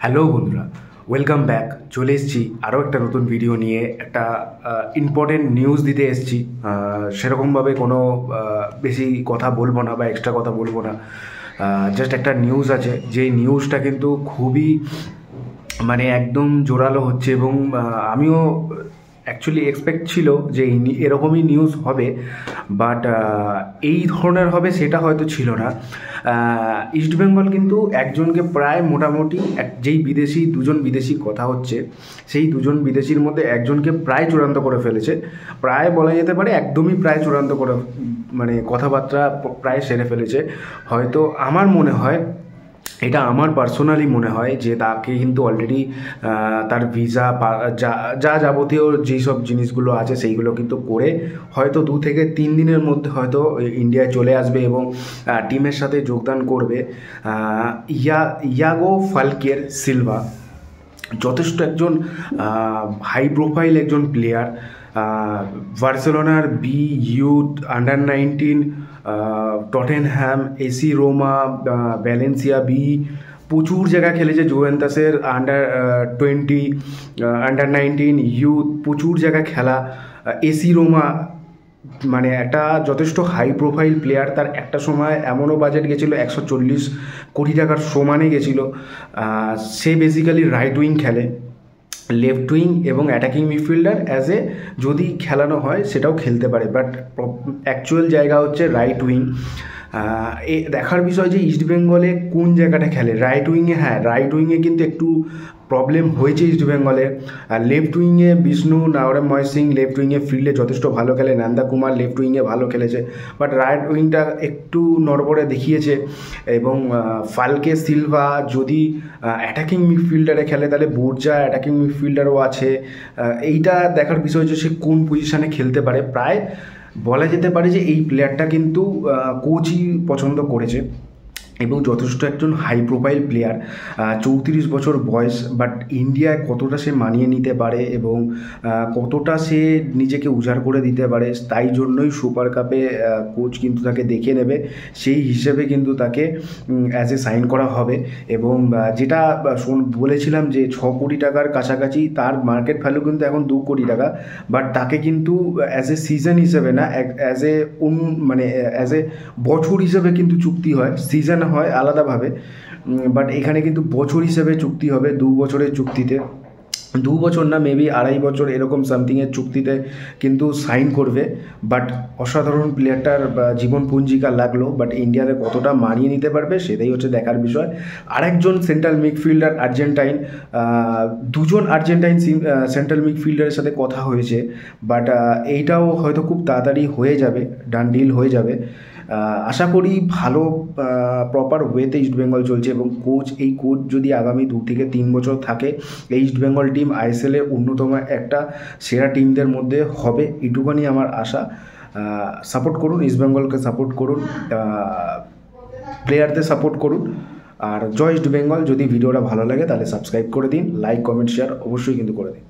Hello বন্ধুরা, welcome back. চলে এসেছি আরও একটা নতুন ভিডিও নিয়ে। একটা ইম্পর্টেন্ট নিউজ দিতে এসেছি। সেরকমভাবে কোনো বেশি কথা বলবো না বা এক্সট্রা কথা বলবো না। জাস্ট একটা নিউজ আছে, যেই নিউজটা কিন্তু খুবই একদম জোরালো হচ্ছে এবং আমিও অ্যাকচুয়ালি এক্সপেক্ট ছিল যে এরকমই নিউজ হবে, বাট এই ধরনের হবে সেটা হয়তো ছিল না। ইস্টবেঙ্গল কিন্তু একজনকে প্রায় মোটামুটি যেই দুজন বিদেশি কথা হচ্ছে, সেই দুজন বিদেশির মধ্যে একজনকে প্রায় চূড়ান্ত করে ফেলেছে। প্রায় বলা যেতে পারে একদমই প্রায় চূড়ান্ত করে, কথাবার্তা প্রায় সেরে ফেলেছে। হয়তো আমার মনে হয়, এটা আমার পার্সোনালি মনে হয় যে তাকে কিন্তু অলরেডি তার ভিসা যা যাবতীয় যেই সব জিনিসগুলো আছে সেইগুলো কিন্তু করে হয়তো 2 থেকে 3 দিনের মধ্যে হয়তো ইন্ডিয়ায় চলে আসবে এবং টিমের সাথে যোগদান করবে। ইয়াগো ফালকের সিলভা যথেষ্ট একজন হাই প্রোফাইল একজন প্লেয়ার। বার্সেলোনার B youth, under nineteen, Tottenham, AC Roma, Valencia B, প্রচুর জায়গা খেলেছে। জুভেন্টাসের আন্ডার-20, আন্ডার-19 ইউথ, প্রচুর জায়গা খেলা। এসি রোমা একটা যথেষ্ট হাই প্রোফাইল প্লেয়ার। তার একটা সময় এমনও বাজেট গেছিলো 140 কোটি টাকার সমানে গেছিলো। সে বেসিক্যালি রাইট উইং খেলে, লেফট উইং এবং অ্যাটাকিং মিডফিল্ডার যদি খেলানো হয় সেটাও খেলতে পারে, বাট অ্যাকচুয়াল জায়গা হচ্ছে রাইট উইং। দেখার বিষয় যে ইস্টবেঙ্গলে কোন জায়গাটা খেলে। রাইট উইংয়ে, হ্যাঁ, রাইট উইংয়ে কিন্তু একটু প্রবলেম হয়েছে ইস্টবেঙ্গলের। লেফট উইংয়ে বিষ্ণু নাওরেময় সিং লেফট উইংয়ে ফিল্ডে যথেষ্ট ভালো খেলে, নন্দা কুমার লেফট উইংয়ে ভালো খেলেছে, বাট রাইট উইংটা একটু নড়বড়ে দেখিয়েছে। এবং ফালকে সিলভা যদি অ্যাটাকিং মিডফিল্ডারে খেলে তাহলে বোর্জা অ্যাটাকিং মিডফিল্ডারও আছে। এইটা দেখার বিষয় যে সে কোন পজিশানে খেলতে পারে। প্রায় বলা যেতে পারে যে এই প্লেয়ারটা কিন্তু কোচই পছন্দ করেছে এবং যথেষ্ট একজন হাই প্রোফাইল প্লেয়ার। 34 বছর বয়স, বাট ইন্ডিয়ায় কতটা সে মানিয়ে নিতে পারে এবং কতটা সে নিজেকে উজাড় করে দিতে পারে, তাই জন্যই সুপার কাপে কোচ কিন্তু তাকে দেখে নেবে। সেই হিসেবে কিন্তু তাকে সাইন করা হবে। এবং যেটা বলেছিলাম যে 6 কোটি টাকার কাছাকাছি তার মার্কেট ভ্যালু, কিন্তু এখন 2 কোটি টাকা। বাট তাকে কিন্তু সিজন হিসেবে না, বছর হিসেবে কিন্তু চুক্তি হয়। সিজন হয় আলাদাভাবে, বাট এখানে কিন্তু বছর হিসেবে চুক্তি হবে। 2 বছরের চুক্তিতে, 2 বছর না, মেবি 2.5 বছর এরকম সামথিংয়ের চুক্তিতে কিন্তু সাইন করবে। বাট অসাধারণ প্লেয়ারটার জীবন পঞ্জিকা লাগলো, বাট ইন্ডিয়াতে কতটা মানিয়ে নিতে পারবে সেটাই হচ্ছে দেখার বিষয়। আরেকজন সেন্ট্রাল মিডফিল্ডার আর্জেন্টাইন, দুজন আর্জেন্টাইন সেন্ট্রাল মিডফিল্ডারের সাথে কথা হয়েছে, বাট এইটাও হয়তো খুব তাড়াতাড়ি হয়ে যাবে, ডান ডিল হয়ে যাবে। আশা করি ভালো প্রপার ওয়েতে ইস্টবেঙ্গল চলছে এবং এই কোচ যদি আগামী 2 থেকে 3 বছর থাকে, এই ইস্টবেঙ্গল টিম আইএসএলের অন্যতম একটা সেরা টিমদের মধ্যে হবে, এটুকুনি আমার আশা। সাপোর্ট করুন, ইস্টবেঙ্গলকে সাপোর্ট করুন, প্লেয়ারদের সাপোর্ট করুন। আর জয় ইস্টবেঙ্গল। যদি ভিডিওটা ভালো লাগে তাহলে সাবস্ক্রাইব করে দিন, লাইক কমেন্ট শেয়ার অবশ্যই কিন্তু করে দিন।